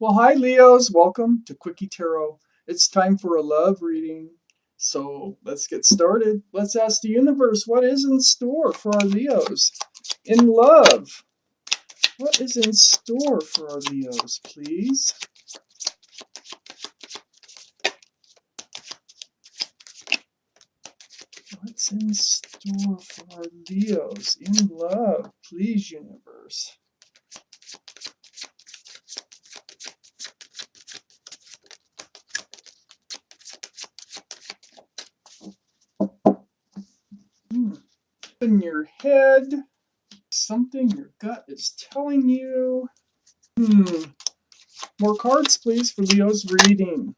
Well, hi, Leos. Welcome to Quickie Tarot. It's time for a love reading. So let's get started. Let's ask the universe what is in store for our Leos in love. What is in store for our Leos, please? What's in store for our Leos in love, please, universe? In your head, something your gut is telling you. More cards, please, for Leo's reading.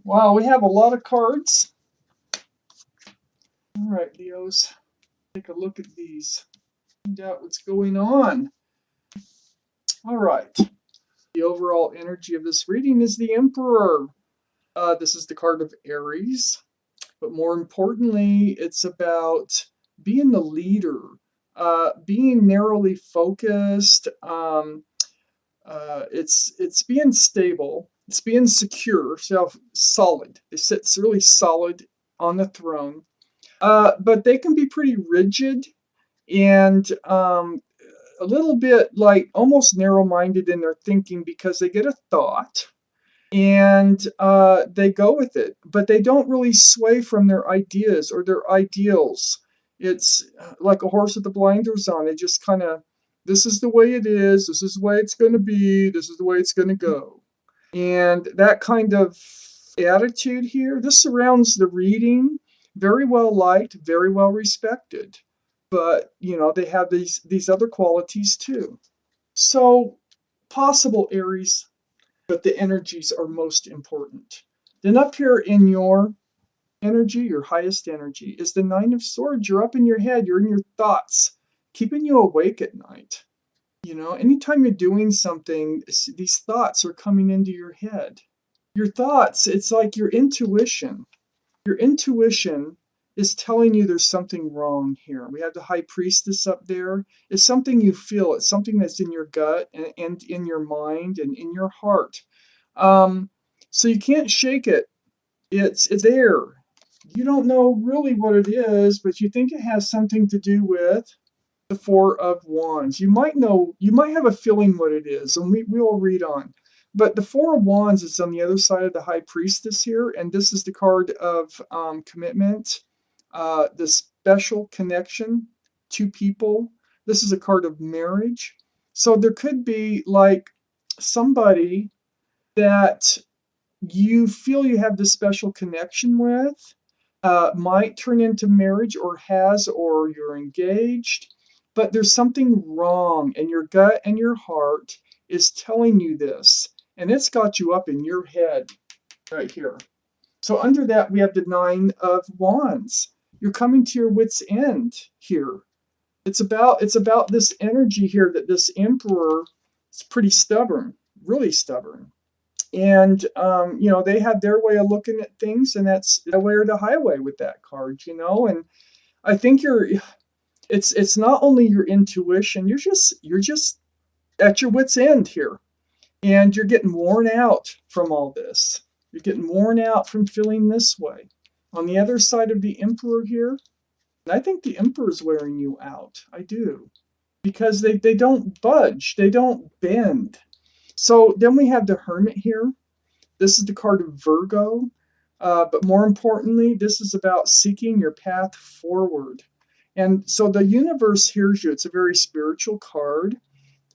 Wow, we have a lot of cards. All right, Leos, take a look at these. Find out what's going on. All right. The overall energy of this reading is the Emperor. This is the card of Aries. But more importantly, it's about being the leader, being narrowly focused. It's being stable. It's being secure, solid. It sits really solid on the throne. But they can be pretty rigid and a little bit like almost narrow-minded in their thinking because they get a thought and they go with it, but they don't really sway from their ideas or their ideals. It's like a horse with the blinders on. They just kind of, this is the way it is, this is the way it's going to be, this is the way it's going to go. And that kind of attitude here, this surrounds the reading. Very well liked, very well respected. But, they have these other qualities too. So, possible Aries, but the energies are most important. Then up here in your energy, your highest energy, is the Nine of Swords. You're up in your head, you're in your thoughts, keeping you awake at night. Anytime you're doing something, these thoughts are coming into your head. Your thoughts, it's like your intuition. Your intuition is telling you there's something wrong here. We have the High Priestess up there. It's something you feel. It's something that's in your gut and in your mind and in your heart. So you can't shake it. It's there. You don't know really what it is, but you think it has something to do with the Four of Wands. You might know, you might have a feeling what it is, and we will read on. But the Four of Wands is on the other side of the High Priestess here, and this is the card of commitment, the special connection to people. This is a card of marriage. So there could be like somebody that you feel you have this special connection with, might turn into marriage or has, or you're engaged, but there's something wrong, and your gut and your heart is telling you this, and it's got you up in your head right here. So under that, we have the Nine of Wands. You're coming to your wit's end here. It's about this energy here that this Emperor is pretty stubborn, really stubborn. And they have their way of looking at things, and that's the way or the highway with that card. And I think it's not only your intuition, you're just at your wit's end here, and you're getting worn out from all this. You're getting worn out from feeling this way. On the other side of the Emperor here, and I think the Emperor's wearing you out. I do. Because they don't budge, they don't bend. So then we have the Hermit here. This is the card of Virgo. But more importantly, this is about seeking your path forward. And so the universe hears you. It's a very spiritual card.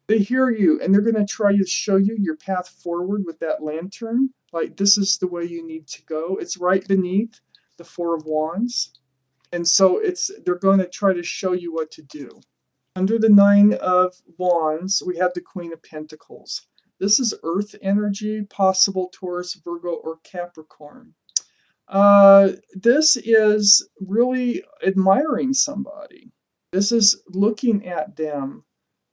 They hear you, and they're going to try to show you your path forward with that lantern. Like, this is the way you need to go. It's right beneath the Four of Wands. And so they're going to try to show you what to do. Under the Nine of Wands, we have the Queen of Pentacles. This is earth energy, possible Taurus, Virgo, or Capricorn. This is really admiring somebody. This is looking at them,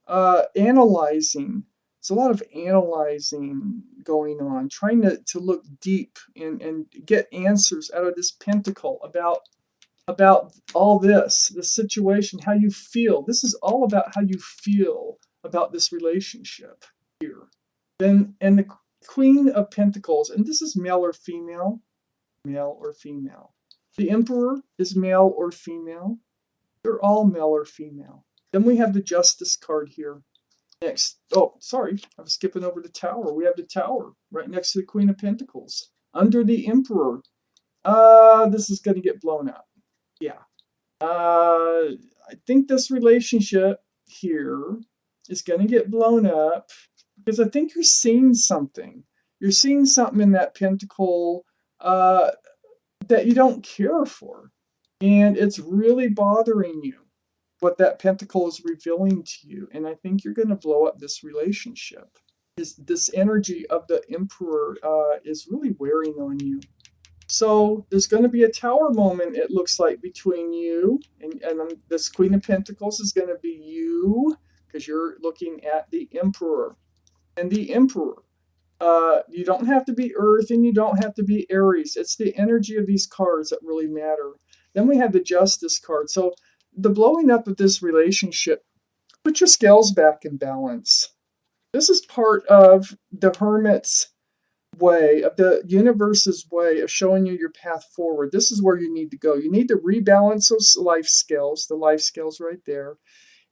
analyzing. It's a lot of analyzing going on, trying to look deep and get answers out of this pentacle about all this, the situation, how you feel. This is all about how you feel about this relationship here. Then, and the Queen of Pentacles, and this is male or female, male or female. The Emperor is male or female. They're all male or female. Then we have the Justice card here. Next, oh, sorry, I was skipping over the Tower. We have the Tower right next to the Queen of Pentacles. Under the Emperor. This is going to get blown up. Yeah. I think this relationship here is going to get blown up because I think you're seeing something. You're seeing something in that pentacle that you don't care for. And it's really bothering you what that pentacle is revealing to you. And I think you're going to blow up this relationship. This energy of the Emperor is really wearing on you. So there's going to be a Tower moment, it looks like, between you and this Queen of Pentacles is going to be you because you're looking at the Emperor. And the Emperor, you don't have to be Earth and you don't have to be Aries. It's the energy of these cards that really matter. Then we have the Justice card. So the blowing up of this relationship, put your scales back in balance. This is part of the Hermit's way, of the universe's way of showing you your path forward. This is where you need to go. You need to rebalance those life scales, the life scales right there.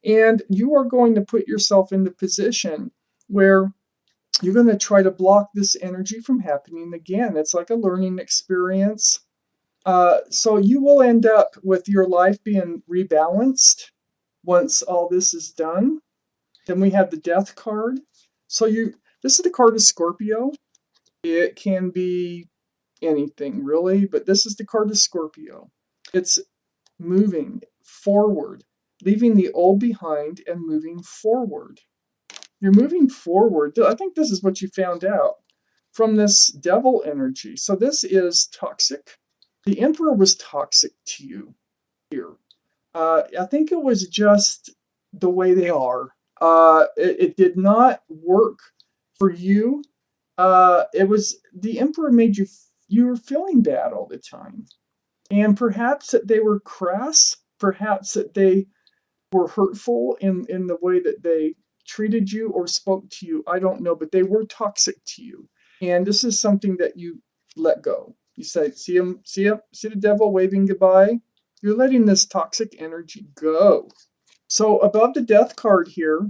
And you are going to put yourself in the position where you're going to try to block this energy from happening again. It's like a learning experience. So you will end up with your life being rebalanced once all this is done. Then we have the Death card. So this is the card of Scorpio. It can be anything, really, but this is the card of Scorpio. It's moving forward, leaving the old behind and moving forward. You're moving forward. I think this is what you found out from this Devil energy. So this is toxic. The Emperor was toxic to you here. I think it was just the way they are. It did not work for you. It was the Emperor made you were feeling bad all the time. And perhaps that they were crass, perhaps that they were hurtful in the way that they treated you or spoke to you. I don't know, but they were toxic to you. And this is something that you let go. You say, see the devil waving goodbye? You're letting this toxic energy go. So above the Death card here,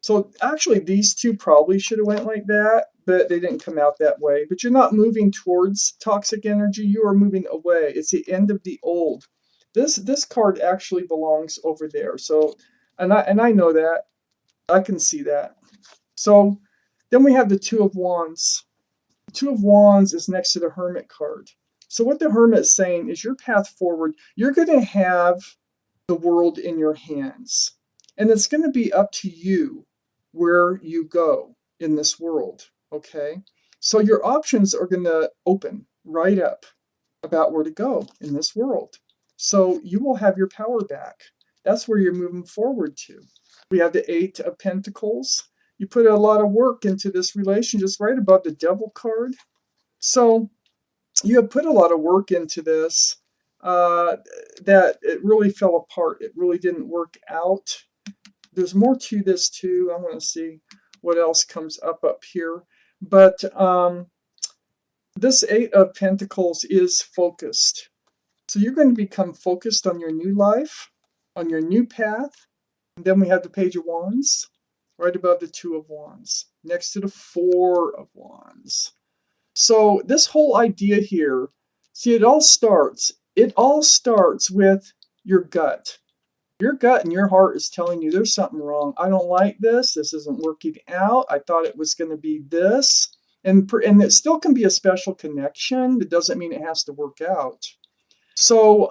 so actually these two probably should have went like that, but they didn't come out that way. But you're not moving towards toxic energy, you are moving away. It's the end of the old. This card actually belongs over there. So and I know that. I can see that. So then we have the Two of Wands. The Two of Wands is next to the Hermit card. So what the Hermit is saying is your path forward, you're going to have the world in your hands. And it's going to be up to you where you go in this world, okay? So your options are going to open right up about where to go in this world. So you will have your power back. That's where you're moving forward to. We have the Eight of Pentacles. You put a lot of work into this relation, just right above the Devil card. So you have put a lot of work into this that it really fell apart. It really didn't work out. There's more to this too. I want to see what else comes up here. But this Eight of Pentacles is focused. So you're going to become focused on your new life, on your new path. And then we have the Page of Wands, right above the Two of Wands, next to the Four of Wands. So this whole idea here, see, it all starts with your gut. Your gut and your heart is telling you there's something wrong. I don't like this. This isn't working out. I thought it was going to be this. And it still can be a special connection. It doesn't mean it has to work out. So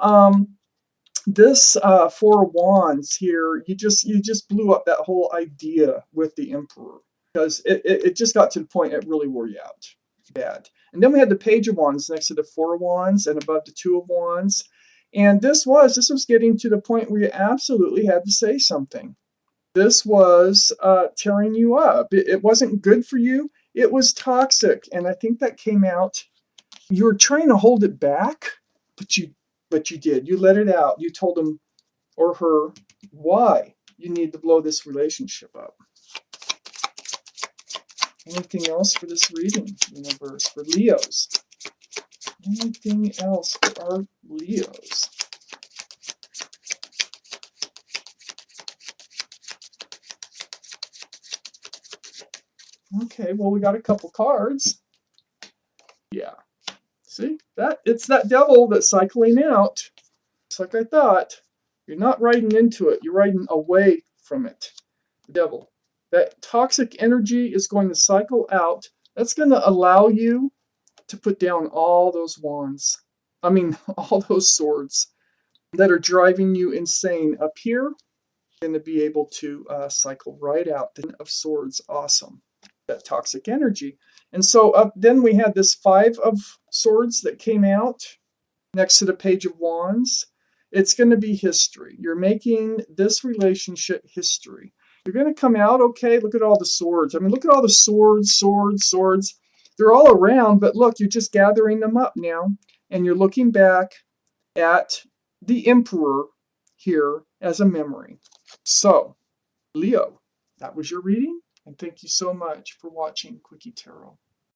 this Four of Wands here, you just blew up that whole idea with the Emperor because it just got to the point it really wore you out bad. And then we had the Page of Wands next to the Four of Wands and above the Two of Wands. And this was getting to the point where you absolutely had to say something. This was tearing you up. It wasn't good for you. It was toxic. And I think that came out. You were trying to hold it back, but you did. You let it out. You told him or her why you need to blow this relationship up. Anything else for this reading, universe, for Leos? Anything else for our Leos? Okay, well, we got a couple cards. Yeah. See? It's that devil that's cycling out. Just like I thought. You're not riding into it. You're riding away from it. The devil. That toxic energy is going to cycle out. That's going to allow you to put down all those wands. I mean, all those swords that are driving you insane up here. Going to be able to cycle right out. The Ten of Swords. Awesome. That toxic energy. And so then we had this Five of Swords that came out next to the Page of Wands. It's going to be history. You're making this relationship history. You're going to come out, okay, look at all the swords. I mean, look at all the swords. They're all around, but look, you're just gathering them up now. And you're looking back at the Emperor here as a memory. So, Leo, that was your reading. And thank you so much for watching Quickie Tarot.